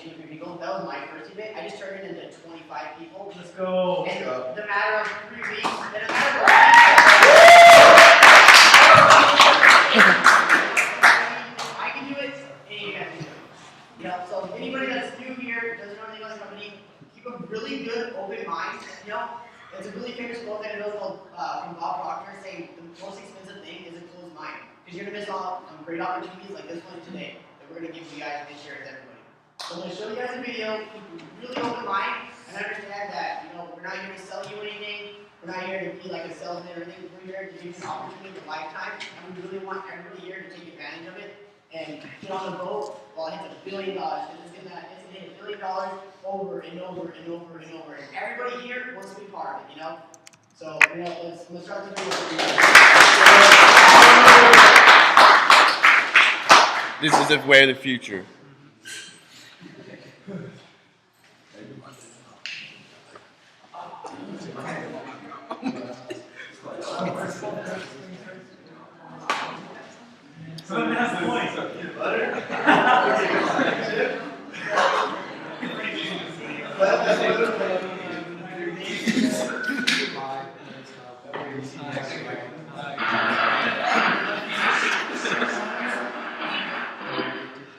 2 or 3 people. That was my first event. I just turned it into 25 people. Let's go. And the matter of 3 weeks, I can do it, and you guys can do it. You know, so anybody that's new here, doesn't know anything about the company, keep a really good open mind. You know, it's a really famous quote that I know called from Bob Proctor saying the most expensive thing is a closed mind. Because you're gonna miss out on great opportunities like this one today that we're gonna give you guys and share with everybody. So I'm gonna show you guys a video, keep a really open mind, and understand that, you know, we're not here to sell you anything, we're not here to be like a salesman or anything, we're here to give you an opportunity of a lifetime, and we really want everybody here to take advantage of it and get on the boat while it hits $1 billion, because it's gonna hit $1 billion over and over and over and over. And everybody here wants to be part of it, you know? So, you know, let's start the video. This is the way of the future.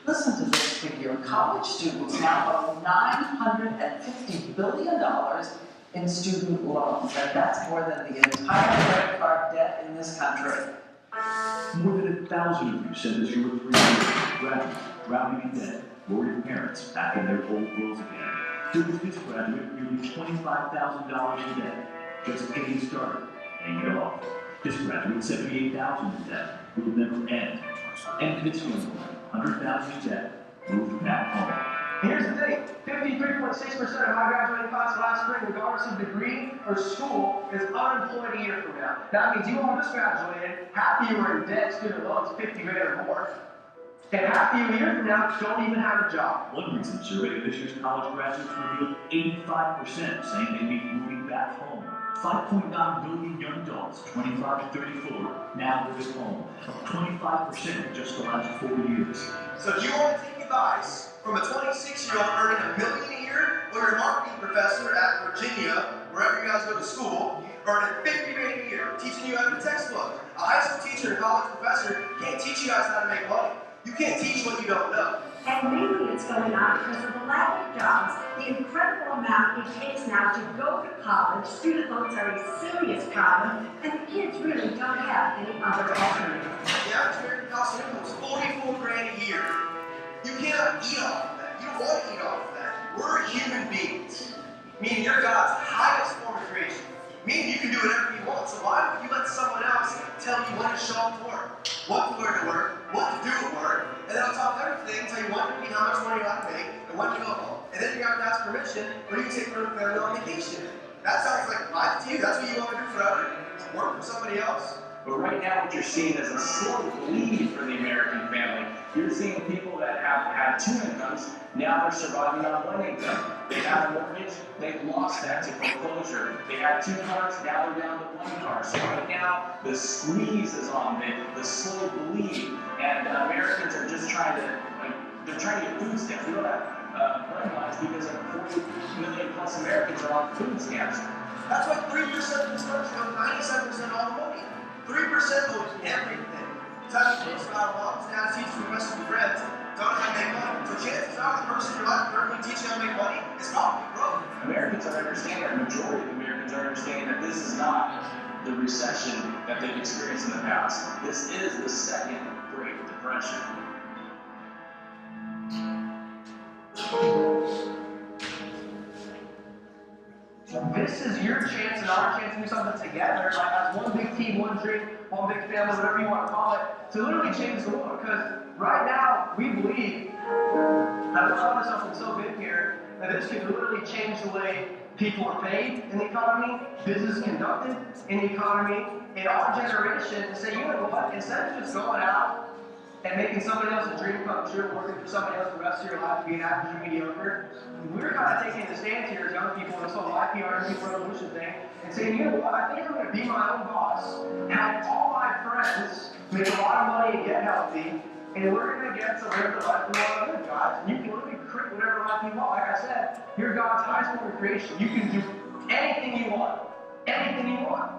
Listen to this figure. College students now owe $950 billion in student loans, and that's more than the entire credit card debt in this country. More than 1,000 of you said this year with 3 years. Graduates, drowning in debt, worried parents back in their old worlds again. Students this graduate nearly $25,000 in debt, just getting started, paying it off. This graduate, $78,000 in debt, will never end. And this young woman, $100,000 in debt, moved back home. Here's the thing, 53.6% of my graduating class last spring, regardless of degree or school, is unemployed a year from now. That means you all just graduated, half of you are in debt, student loans, 50 grand or more, and half of you a year from now don't even have a job. One recent survey of this year's college graduates revealed 85% saying they'd be moving back home. 5.9 million young adults, 25 to 34, now live at home, up 25% in just the last 4 years. So do you want to take advice from a 26-year-old earning $1 million a year, or your marketing professor at Virginia, wherever you guys go to school, earning $50 grand a year, teaching you how to textbook? A high school teacher and college professor can't teach you guys how to make money. You can't teach what you don't know. And maybe it's going on because of the lack of jobs, the incredible amount it takes now to go to college. Student loans are a serious problem, and the kids really don't have any other alternative. The average American cost of income is 44 grand a year. You cannot eat off of that. You don't want to eat off of that. We're human beings, meaning you're God's highest form of creation. Meaning you can do whatever you want. So why would you let someone else tell you when to show up to work, what to wear to work, what to do at work, and then on top of everything, tell you when to eat, how much money you have to make, and when to go home. And then you have to ask permission when you can take your family on vacation. That sounds like life to you. That's what you want to do forever. Work for somebody else. But right now, what you're seeing is a slow bleed for the American family. You're seeing people that have had 2 incomes, now they're surviving on 1 income. They had a mortgage, they've lost that to foreclosure. They had 2 cars, now they're down to 1 car. So right now, the squeeze is on the slow bleed, and Americans are just trying to, they're trying to get food stamps. We don't have money lines because 40 million plus Americans are on food stamps. That's why 3% of this country owns 97% of all the money. 3% owns everything. Touch books about moms, dads, teachers, professors, and friends don't know how to make money. So chances are the person in your life currently teaching you how to make money is probably broke. Americans are understanding, the majority of Americans are understanding that this is not the recession that they've experienced in the past. This is the second Great Depression. This is your chance and our chance to do something together, like as one big team, one dream, one big family, whatever you want to call it, to literally change the world. Because right now, we believe, having found something so big here, that this can literally change the way people are paid in the economy, business is conducted in the economy, in our generation, to say, you know what, instead of just going out and making somebody else's dream come true, working for somebody else the rest of your life, being average or mediocre, we're kind of taking the stance here as young people in this whole IPR and revolution thing, and saying, you know what, I think I'm going to be my own boss, have all my friends make a lot of money and get healthy, and we're going to get to live the life we want to live, guys. And you can literally create whatever life life you want. Like I said, you're God's highest form of creation. You can do anything you want. Anything you want.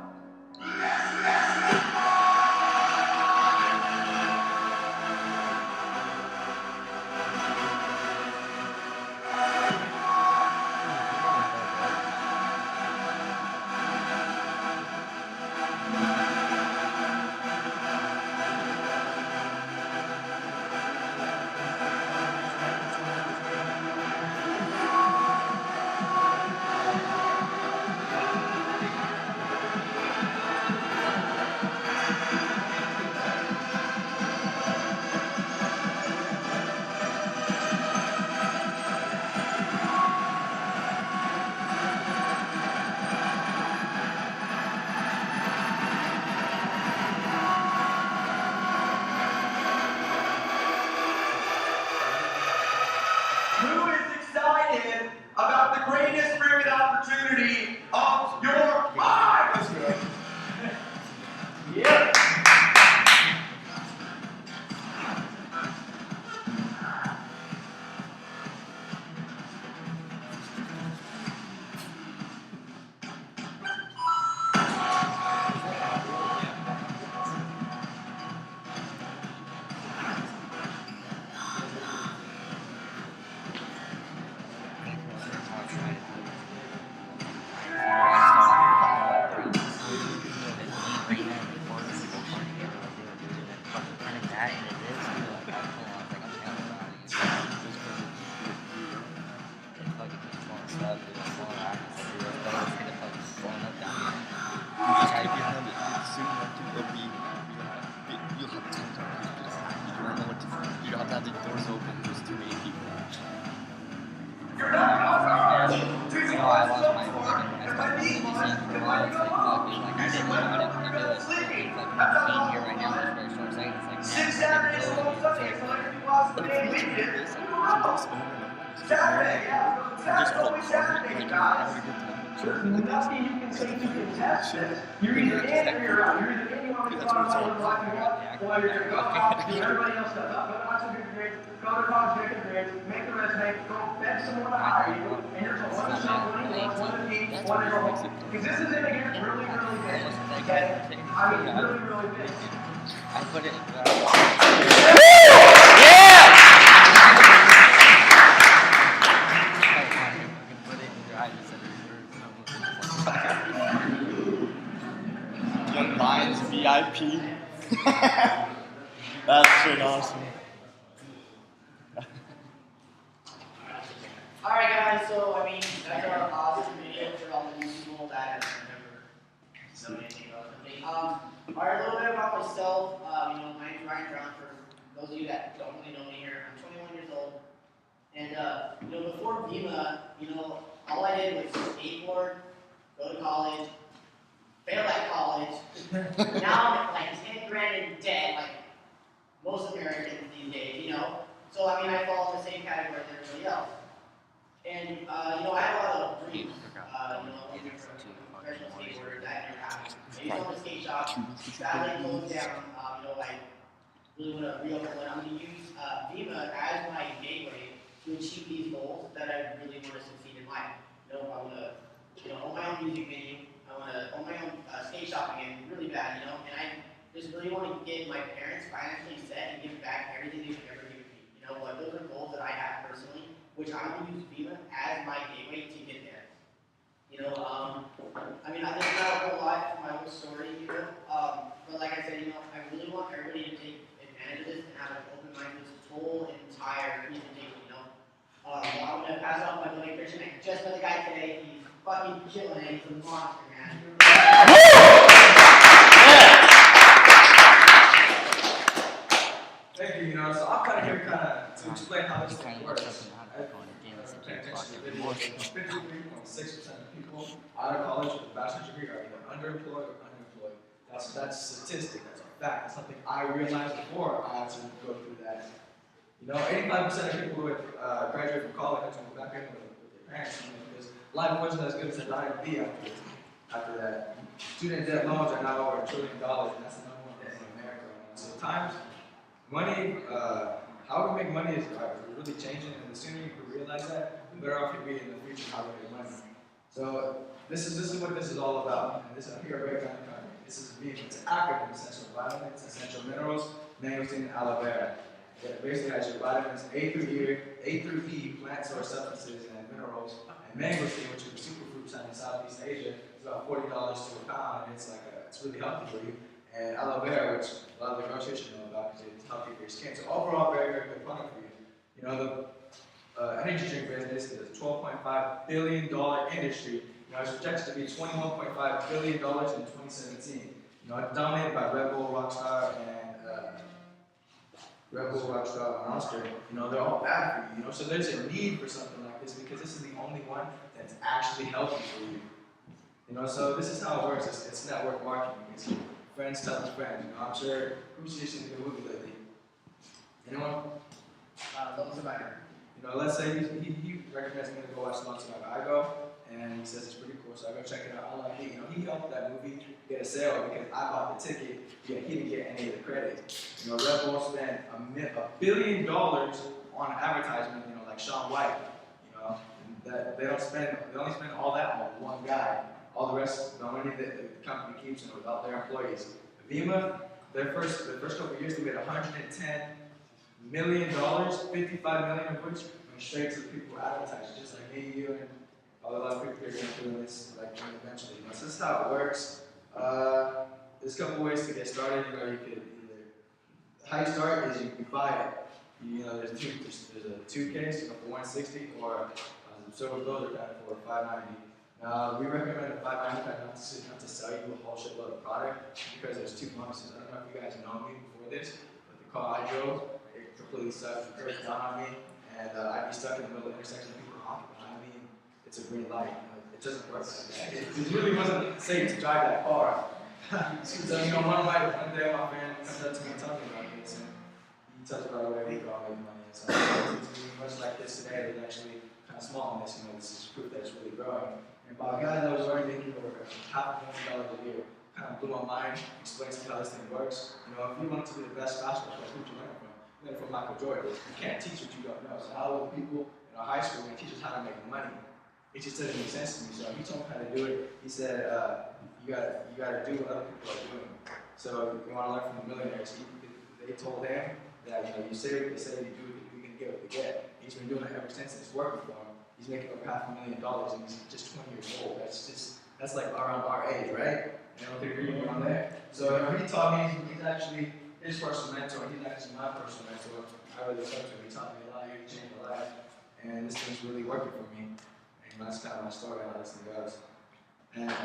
Who is excited about the greatest freaking opportunity of your life? Let's go. Yeah. You have to have the doors open. There's too many people. You're not I lost my fucking, I stopped doing these things for a while. It's like, fuck, dude, like, I didn't want to do it. It's like, being here right now is very short sighted. It's like, man, Saturdays, I didn't Sundays, so every possible day weekend. This over and over. Saturday, yeah. Just Saturday, like Saturday, you're guys. having a good time. There's nothing you can say to contest this. You're either in or you're out. You're either in, you want to go on with life you want, or you're going to go out, do everybody else does. Go to high school, get grades, go to college, get your grades, make the resume, go beg someone to hire you, and you're told one to sell, one to eat, one to teach, one to go home. Because this is in here really, really big. Okay? I mean, really, really big. I put it in Young Lions VIP. That's shit awesome. Alright guys, so I mean, that's our awesome video for all the new people that have never known anything about the company. Alright, a little bit about myself. My name's Ryan Brown. For those of you that don't really know me here, I'm 21 years old. And before Vima, all I did was skateboard, go to college, fail at college. Now I'm like 10 grand in debt, like most Americans these days, So I mean, I fall in the same category as everybody else. And I have a lot of dreams. Looking for professional skateboarders that never happened. I used to own a skate shop. Sadly closed down. I really want to reopen one. I'm going to use Vima as my gateway to achieve these goals that I really want to succeed in life. I want to, own my own music venue. I want to own my own skate shop again, really bad, And I just really want to get my parents financially set and give back everything they've ever given me. But those are goals that I have personally, which I'm going to use Vima as my gateway to get there. I think about a whole lot from my own story here. But like I said, I really want everybody to take advantage of this and have an open mind to this whole entire presentation, I'm going to pass off my buddy Christian. I just met the guy today. He's fucking killing it. He's a monster, man. Thank you, so I'm kind of here to explain how this thing works. 53.6% of people out of college with a bachelor's degree are either underemployed or unemployed. That's statistic, that's a fact. That's something I realized before I had to go through that. 85% of people who graduate from college have to go back in with their parents, because life wasn't as good as it might be after that. Student debt loans are now over $1 trillion, and that's the number one debt in America. So money, how we make money is really changing, and the sooner you can realize realize that, the better off you'll be in the future how to make money. So this is what this is all about. And this is here right down the country. This is it's an acronym: essential vitamins, essential minerals, mangosteen, and aloe vera. It basically has your vitamins A through E, plant source substances and minerals, and mangosteen, which is a superfood found in Southeast Asia, is about $40 to a pound, and it's really healthy for you. And aloe vera, which a lot of the groceries should know about because it's healthy for your skin. So overall, very, very good product for you. You know, the energy drink business is a $12.5 billion industry. You know, it's projected to be $21.5 billion in 2017. You know, it's dominated by Red Bull, Rockstar, and Monster. You know, they're all bad for you. You know, so there's a need for something like this because this is the only one that's actually healthy for you. You know, so this is how it works. It's network marketing. It's friends telling friends. You know, I'm sure who's seen the movie lately? Anyone? Love Survivor. You know, let's say he recommends me to go watch Love Survivor. I go, and he says it's pretty cool, so I go check it out. I like it. You know, he helped that movie get a sale because I bought the ticket, yet he didn't get any of the credit. You know, Red Bull spent $1 billion on advertisement. You know, like Shaun White. You know, that they only spend all that on one guy. All the rest, the money that the company keeps, and without their employees. Vima, their first couple of years, they made $110 million, $55 million of which went straight to the people who advertise, just like me, you, and a lot of people here are going to do this, like eventually. You know, so this is how it works. There's a couple ways to get started. You know, you could either how you start is you buy it. You know, there's a 2 case, you know, for $160, or silver gold are kind of for $590. We recommend a $590 pack not to sell you a whole shitload of product because there's 2 bonuses. I don't know if you guys know me before this, but the car I drove, it completely sucked. It curved down on me, and I'd be stuck in the middle of the intersection. People honking behind me, and it's a green light. It doesn't work like that. It really wasn't safe to drive that car. So, you know, one day my friend comes up to me and tells me about this, and he tells me about the way we go making money. And so it's much like this today. There's actually kind of small in this. You know, this is proof that it's really growing. And by a guy that was already making over $500,000 a year, kind of blew my mind, explains to me how this thing works. You know, if you want to be the best basketball player, who'd you learn from? You learn from Michael Jordan. You can't teach what you don't know. So how will people in our high school teach us how to make money? It just doesn't make sense to me. So he told me how to do it. He said, you gotta do what other people are doing. So you want to learn from the millionaires. They told him that, you know, you say what they say, you do what you can get what you get. He's been doing it ever since, and it's working for him. He's making over $500,000 and he's just 20 years old. That's like around our age, right? And I don't think you're around there. So, you know, he taught me, he's actually his personal mentor, he's actually my personal mentor. I really look up to him. He taught me a lot, he changed my life. And this thing's really working for me. And that's kind of my story on how this thing goes. And the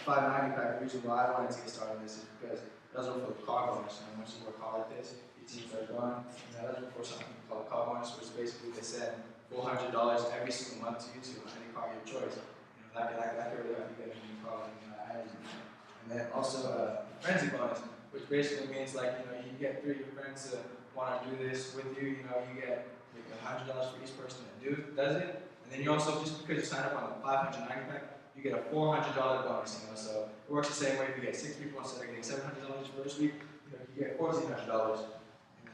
$590 pack, the reason why I wanted to get started on this is because it doesn't work for the car bonus. And once you work hard at this, your team starts going. And that doesn't work for something called car bonus, which is basically they send $400 every single month to you to any car of your choice. You know, that could really help you get a new car. And then also frenzy bonus, which basically means like, you know, you get 3 of your friends to want to do this with you. You know, you get $100 for each person that does it. And then you also, just because you sign up on the $590 pack, you get a $400 bonus. You know, so it works the same way. If you get 6 people instead of getting $700 the first week, you get $1,400.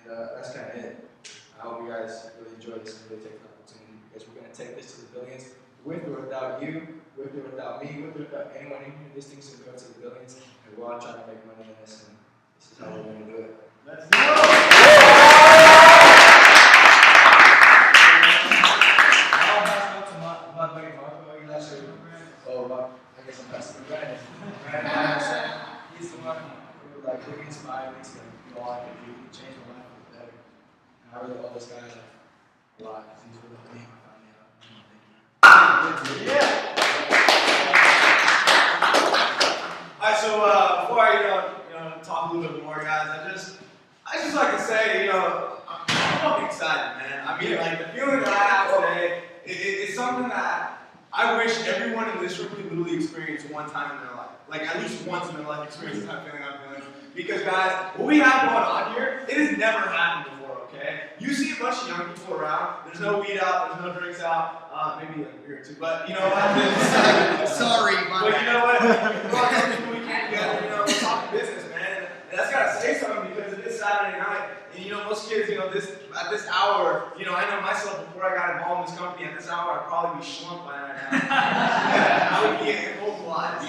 And that's kind of it. I hope you guys really enjoy this and really take the opportunity because we're going to take this to the billions with or without you, with or without me, with or without anyone in here. This thing's going to go to the billions, and we're all trying to make money in this, and this is how we're going to do it. Let's go! I'll pass it to my buddy Marco. He's actually, I guess I'm passing to Brandon. He's the one who really inspired me to do all I can do to change my life for the better. I really owe this guy a lot because he's really helped me find me out. Yeah. Alright, so before I talk a little bit more, guys, I just like to say, I'm fucking excited, man. I mean, like the feeling that I have today is something that I wish everyone in this room could literally experience one time in their life. Like at least once in their life, experience the kind of feeling I'm feeling. Because guys, what we have going on here, it has never happened before. Okay? You see a bunch of young people around, there's no weed out, there's no drinks out, maybe like beer or two, but you know what? Sorry, but you know what? We came together, we're talking business, man, and that's gotta say something because it is Saturday night, and most kids, at this hour, you know, I know myself before I got involved in this company, at this hour I'd probably be shrunk by right now. I would be immobilized.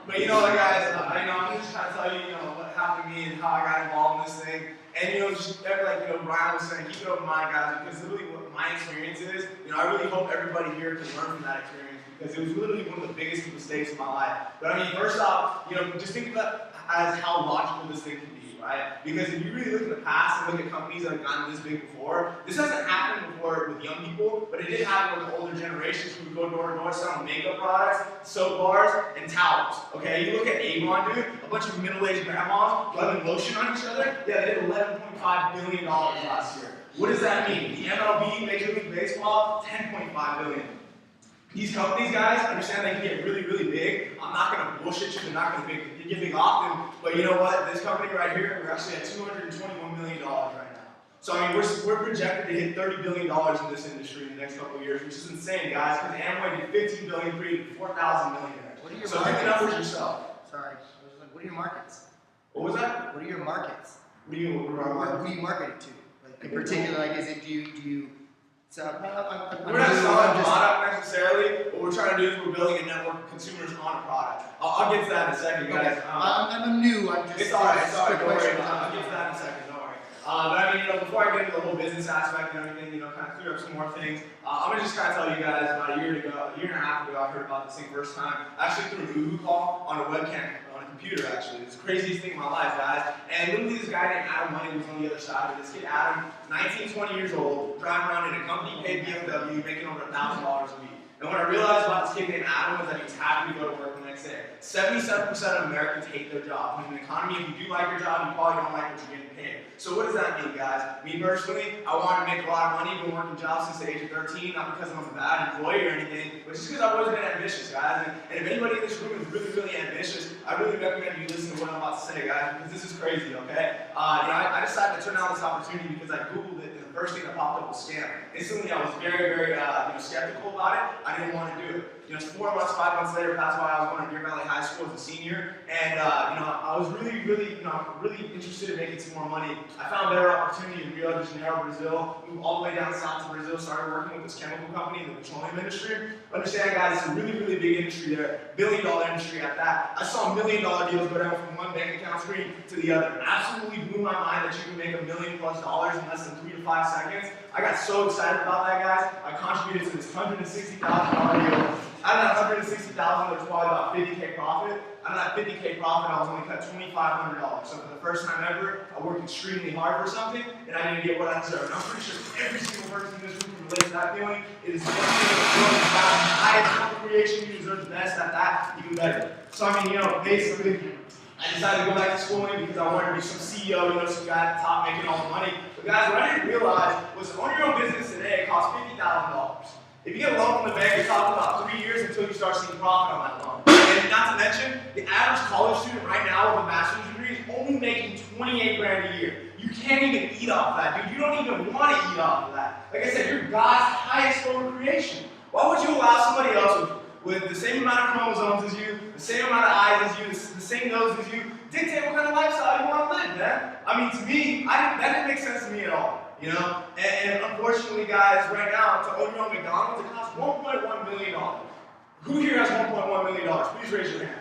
But you know what, guys, I'm just trying to tell you, you know, what happened to me and how I got involved in this thing. And you know, just like you know, Brian was saying, keep it open mind, guys, because literally what my experience is, you know, I really hope everybody here can learn from that experience because it was literally one of the biggest mistakes in my life. But I mean, first off, you know, just think of it as how logical this thing can be, right? Because if you really look in the past and look at companies that have gotten this big before, this hasn't happened before with young people, but it did happen with the older generations who would go door to door selling makeup products, soap bars, and towels. Okay, you look at Avon, dude, a bunch of middle-aged grandmas rubbing lotion on each other. Yeah, they did $11.5 billion last year. What does that mean? The MLB, Major League Baseball, $10.5 billion. These companies, guys, understand they can get really, really big. I'm not going to bullshit you. They're not going to get big often. But you know what? This company right here, we're actually at $221 million right now. So, I mean, we're projected to hit $30 billion in this industry in the next couple of years, which is insane, guys, because Amway did $15 billion, created 4,000 millionaires. What are your so, do the numbers yourself. Sorry. I was like, what are your markets? What was that? What are your markets? What do you market it to? Like, in particular, like, is it, do you so we're not selling a product necessarily. What we're trying to do is we're building a network of consumers on a product. I'll get to that in a second, guys. Okay. I'm new. I'm just. It's alright. Don't worry. I'll get to that in a second. Don't worry. But I mean, you know, before I get into the whole business aspect and everything, you know, kind of clear up some more things. I'm gonna just kind of tell you guys about a year and a half ago, I heard about this thing first time. Actually, through an Uber call on a webcam. Computer actually. It's the craziest thing in my life, guys. And literally this guy named Adam Money was on the other side of it. This kid Adam, 19, 20 years old, driving around in a company paid BMW, making over $1,000 a week. And what I realized about this kid named Adam was that he was happy to go to work the next day. 77% of Americans hate their job. In an economy, if you do like your job, you probably don't like what you're getting paid. So what does that mean, guys? Me personally, I wanted to make a lot of money, been working jobs since the age of 13, not because I'm a bad employee or anything, but just because I've always been ambitious, guys. And if anybody in this room is really, really ambitious, I really recommend you listen to what I'm about to say, guys, because this is crazy, okay? You know, I decided to turn down this opportunity because I Googled it, and the first thing that popped up was scam. Instantly, I was very, very skeptical about it. I didn't want to do it. You know, 4 months, 5 months later, passed by, I was going to Deer Valley High School as a senior, and you know, I was really, really interested in making some more money. I found a better opportunity in Rio de Janeiro, Brazil. Moved all the way down south to Brazil, started working with this chemical company in the petroleum industry. Understand, guys, it's a really, really big industry there, billion-dollar industry at that. I saw $1 million deals go down from one bank account screen to the other. Absolutely blew my mind that you can make $1 million+ in less than 3 to 5 seconds. I got so excited about that, guys. I contributed to this $160,000 deal. Out of that $160,000, there's probably about $50K profit. Out of that $50K profit, I was only cut $2,500. So for the first time ever, I worked extremely hard for something, and I didn't get what I deserved. And I'm pretty sure every single person in this room can relate to that feeling. It is the highest form of creation. You deserve the best at that, even better. So I mean, you know, basically, I decided to go back to schooling because I wanted to be some CEO, you know, some guy at the top making all the money. But guys, what I didn't realize was to own your own business today, it costs $50,000. If you get a loan from the bank, you're talking about 3 years until you start seeing profit on that loan. And not to mention, the average college student right now with a master's degree is only making 28 grand a year. You can't even eat off of that, dude. You don't even want to eat off of that. Like I said, you're God's highest form of creation. Why would you allow somebody else with the same amount of chromosomes as you, the same amount of eyes as you, the same nose as you, dictate what kind of lifestyle you want to live, man? I mean, to me, that didn't make sense to me at all. You know, and unfortunately, guys, right now, to own your own McDonald's, it costs $1.1 million. Who here has $1.1 million? Please raise your hand.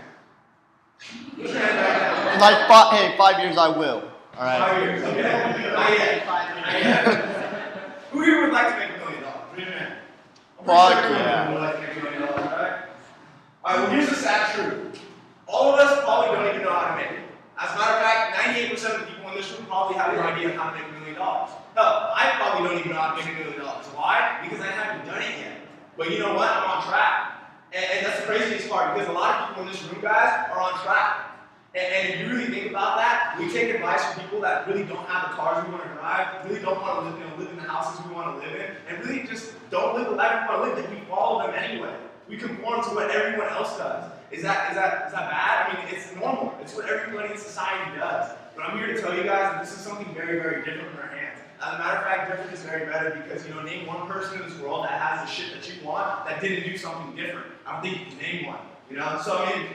Raise your hand back In like 5 years, I will. All right. 5 years, okay. Not yet. Who here would like to make $1 million? Raise your hand. Fuck yeah. Would like to make $1 million, all right? All right, well, here's the sad truth. All of us probably don't even know how to make it. As a matter of fact, 98% of the people in this room probably have no idea how to make $1 million. Hell, I probably don't even know how to make $1 million. Why? Because I haven't done it yet. But you know what? I'm on track. And that's the craziest part, because a lot of people in this room, guys, are on track. And if you really think about that, we take advice from people that really don't have the cars we want to drive, really don't want to live in the houses we want to live in, and really just don't live the life we want to live, and we follow them anyway. We conform to what everyone else does. Is that bad? I mean, it's normal. It's what everybody in society does. But I'm here to tell you guys that this is something very, very different in our hands. As a matter of fact, different is very better because, you know, name one person in this world that has the shit that you want that didn't do something different. I don't think you can name one. You know? So, I mean,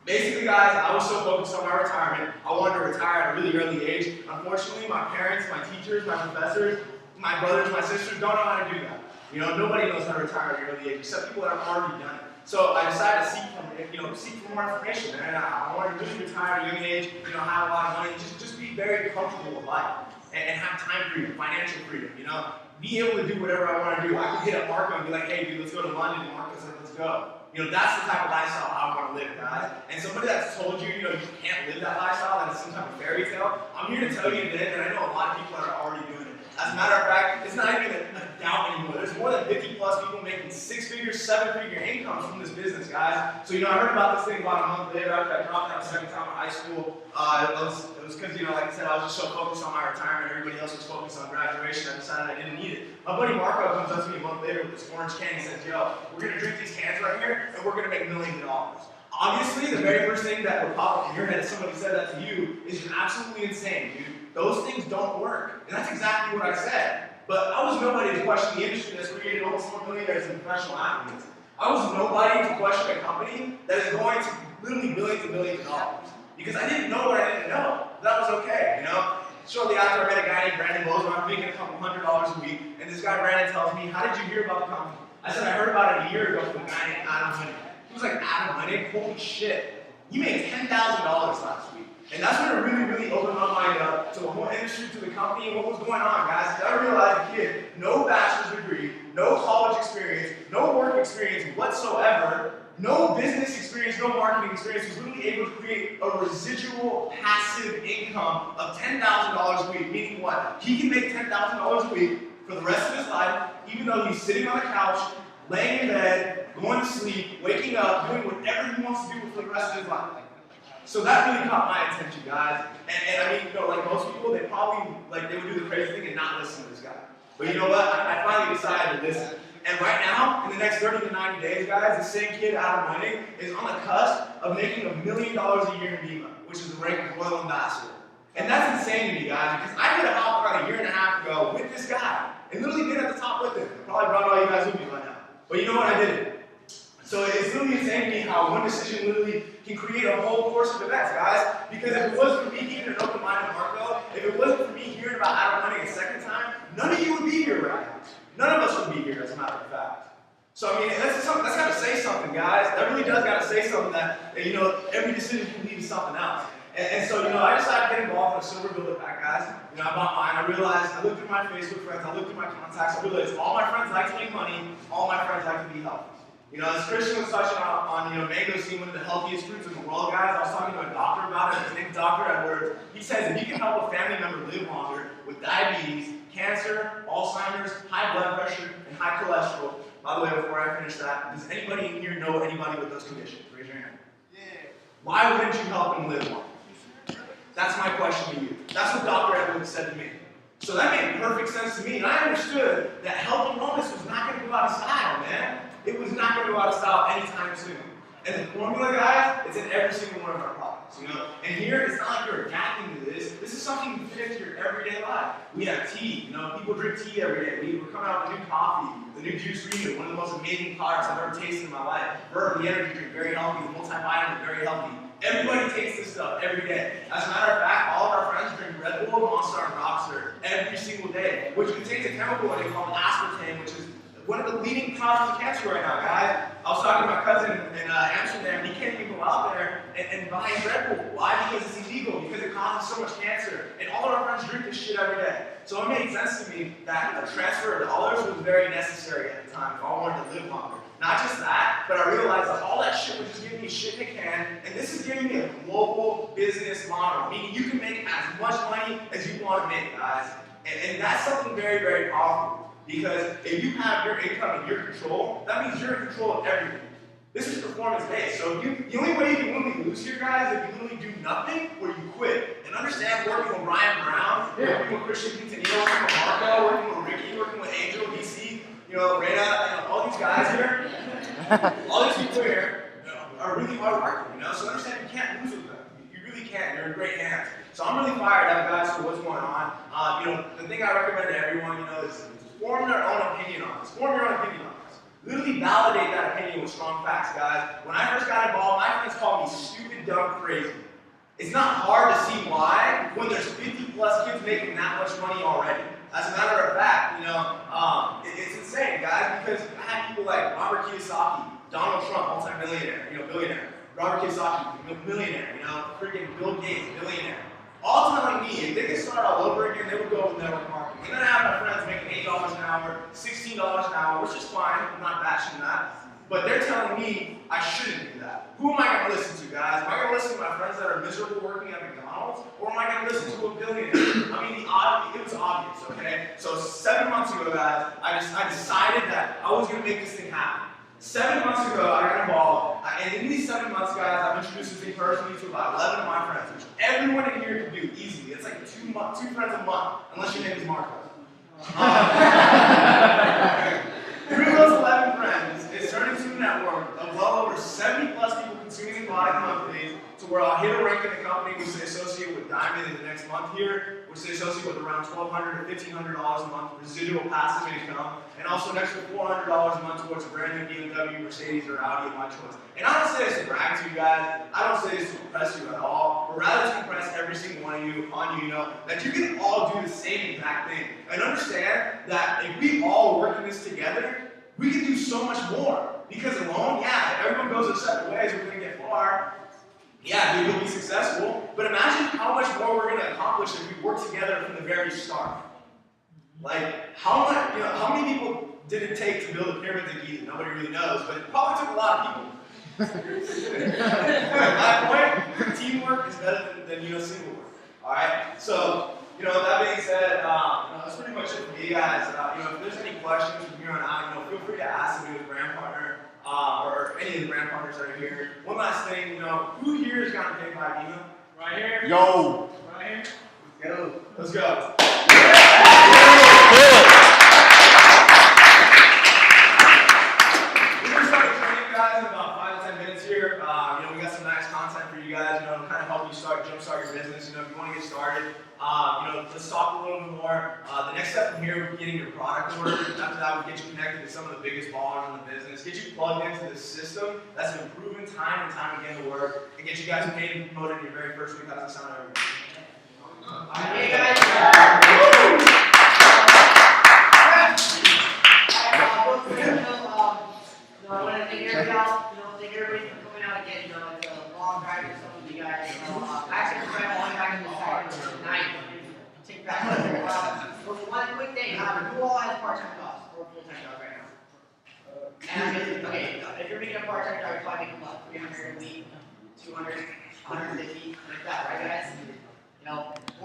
Basically, guys, I was so focused on my retirement, I wanted to retire at a really early age. Unfortunately, my parents, my teachers, my professors, my brothers, my sisters don't know how to do that. You know, nobody knows how to retire at an early age, except people that have already done it. So I decided to seek for more information, and I wanted to really retire at a young age, you know, have a lot of money, just be very comfortable with life, and have time freedom, financial freedom, you know, be able to do whatever I want to do. I could hit up Marco and be like, hey, dude, let's go to London, and Marco's like, let's go. You know, that's the type of lifestyle I want to live, guys. And somebody that's told you, you know, you can't live that lifestyle, that it's some type of fairy tale, I'm here to tell you today that I know a lot of people that are already doing it. As a matter of fact, it's not even a doubt anymore. There's more than 50 plus people making 6-figure, 7-figure incomes from this business, guys. So, you know, I heard about this thing about a month later after I dropped out second time in high school. It was because, you know, like I said, I was just so focused on my retirement. Everybody else was focused on graduation. I decided I didn't need it. My buddy Marco comes up to me a month later with this orange can. He says, yo, we're going to drink these cans right here, and we're going to make millions of dollars. Obviously, the very first thing that would pop up in your head if somebody said that to you is you're absolutely insane, dude. Those things don't work. And that's exactly what I said. But I was nobody to question the industry that's created almost more millionaires than professional athletes. I was nobody to question a company that is going to literally billions and billions of dollars. Because I didn't know what I didn't know. That was okay, you know? Shortly after, I met a guy named Brandon Bozeman. I'm making a couple $100s a week. And this guy, Brandon, tells me, how did you hear about the company? I said, I heard about it a year ago from a guy named Adam Honey. He was like, Adam Honey? Holy shit. You made $10,000 last week. And that's when it really opened my mind up to the whole industry, to the company, and what was going on, guys. I realized a kid, no bachelor's degree, no college experience, no work experience whatsoever, no business experience, no marketing experience, was literally able to create a residual passive income of $10,000 a week. Meaning what? He can make $10,000 a week for the rest of his life, even though he's sitting on the couch, laying in bed, going to sleep, waking up, doing whatever he wants to do for the rest of his life. So that really caught my attention, guys. And I mean, you know, like most people, they probably, like, they would do the crazy thing and not listen to this guy. But you know what? I finally decided to listen. And right now, in the next 30 to 90 days, guys, the same kid, Adam Honey, is on the cusp of making $1 million a year in BEMA, which is the rank of Royal Ambassador. And that's insane to me, guys, because I could have hopped around a year and a half ago with this guy and literally been at the top with him. I probably brought all you guys with me by now. But you know what? I didn't. So it's literally insane to me how one decision literally can create a whole course of events, guys. Because if it wasn't for me keeping an open mind in Marco, if it wasn't for me hearing about Adam Honey a second time, none of you would be here right now. None of us would be here, as a matter of fact. So I mean, that's got to say something, guys. That really does got to say something that, you know, every decision can lead to something else. And so, you know, I decided to get involved in a silver builder pack, guys. You know, I bought mine. I realized, I looked through my Facebook friends, I looked through my contacts, I realized all my friends like to make money, all my friends like to be healthy. You know, as Christian was touching on you know, mangoes being one of the healthiest fruits in the world, guys, I was talking to a doctor about it. His name's Dr. Edwards. He says if you can help a family member live longer with diabetes, cancer, Alzheimer's, high blood pressure, and high cholesterol. By the way, before I finish that, does anybody in here know anybody with those conditions? Raise your hand. Yeah. Why wouldn't you help them live longer? That's my question to you. That's what Dr. Edwards said to me. So that made perfect sense to me, and I understood that health and wellness was not going to go out of style, man. It was not going to go out of style anytime soon. And the formula, guys, it's in every single one of our products, you know. And here, it's not like you're adapting to this. This is something you fit into your everyday life. We have tea, you know. People drink tea every day. We're coming out with new coffee, the new Juice Reader, one of the most amazing products I've ever tasted in my life. Verb, the energy drink, very healthy. The multivitamin, very healthy. Everybody takes this stuff every day. As a matter of fact, all of our friends drink Red Bull, Monster, and Rockstar every single day, which contains a chemical in it called aspartame, which is one of the leading causes of cancer right now, guys. I was talking to my cousin in Amsterdam, and he can't even go out there and buy Red Bull. Why? Because it's illegal, because it causes so much cancer. And all of our friends drink this shit every day. So it made sense to me that the transfer of dollars was very necessary at the time if I wanted to live longer. Not just that, but I realized that all that shit was just giving me shit in a can, and this is giving me a global business model, meaning you can make as much money as you want to make, guys. And that's something very, very powerful. Because if you have your income in your control, that means you're in control of everything. This is performance-based. So the only way you can literally lose here, guys, is if you literally do nothing or you quit. And understand, working with Ryan Brown, working with Christian Quintanillo, working with Marco, working with Ricky, working with Angel, DC, you know, Reyna, you know, all these guys here, all these people here, you know, are really hard working, you know? So understand you can't lose with them. You really can't. You're in great hands. So I'm really fired up, guys, for what's going on. You know, the thing I recommend to everyone, you know, is form their own opinion on this. Form your own opinion on this. Literally validate that opinion with strong facts, guys. When I first got involved, my friends called me stupid, dumb, crazy. It's not hard to see why when there's 50 plus kids making that much money already. As a matter of fact, it's insane, guys, because I had people like Robert Kiyosaki, Donald Trump, multi-millionaire, billionaire, Robert Kiyosaki, millionaire, freaking Bill Gates, billionaire, all telling me if they could start all over again, they would go with network marketing. And then I have my friends making $8 an hour, $16 an hour, which is fine, I'm not bashing that. But they're telling me I shouldn't do that. Who am I going to listen to, guys? Am I going to listen to my friends that are miserable working at McDonald's? Or am I going to listen to a billionaire? I mean, it was obvious, okay? So 7 months ago, guys, I decided that I was going to make this thing happen. 7 months ago, I got involved, and in these 7 months, guys, I've introduced this thing personally to about 11 of my friends, which everyone in here can do easily. It's like two friends a month, unless your name is Marco. Through those 11 friends, it's turned into a network of well over 70 plus people consuming product monthly, to where I'll hit a rank in the company, which they associate with Diamond in the next month here, which they associate with around $1,200 to $1,500 a month residual passive income, and also an extra $400 a month towards a brand new BMW, Mercedes, or Audi of my choice. And I don't say this to brag to you guys, I don't say this to impress you at all, but rather to impress every single one of you, that you can all do the same exact thing. And understand that if we all work in this together, we can do so much more. Because alone, yeah, if everyone goes their separate ways, we're going to get far. Yeah, maybe we'll be successful, but imagine how much more we're going to accomplish if we work together from the very start. Like, how many people did it take to build the pyramids of Giza? Nobody really knows, but it probably took a lot of people. At my point, teamwork is better than single work. All right, so that being said, that's pretty much it for me, guys. If there's any questions from here on out, feel free to ask me with brand partner. Or any of the brand partners that are here. One last thing, who here has gotten paid by Dina? Right here. Yo. Right here. Go. Let's go. We're gonna start training, guys, in about 5 to 10 minutes here. We got some nice content for you guys. To kind of help you jumpstart your business. If you want to get started. Let's talk a little bit more. The next step from here would be getting your product ordered. After that, we'll get you connected to some of the biggest ballers in the business, get you plugged into the system that's been proven time and time again to work, and get you guys paid and promoted in your very first week. How does that sound, everybody? Hey guys. I want to thank everybody for coming out again. It's a long drive for some of you guys. Actually, we're going back in the second tonight. Take back one quick thing. Who all has part-time jobs or full-time job right now? And if you're making a part-time job, you're probably making what, 300 a week, 200, 150, like that, right, guys?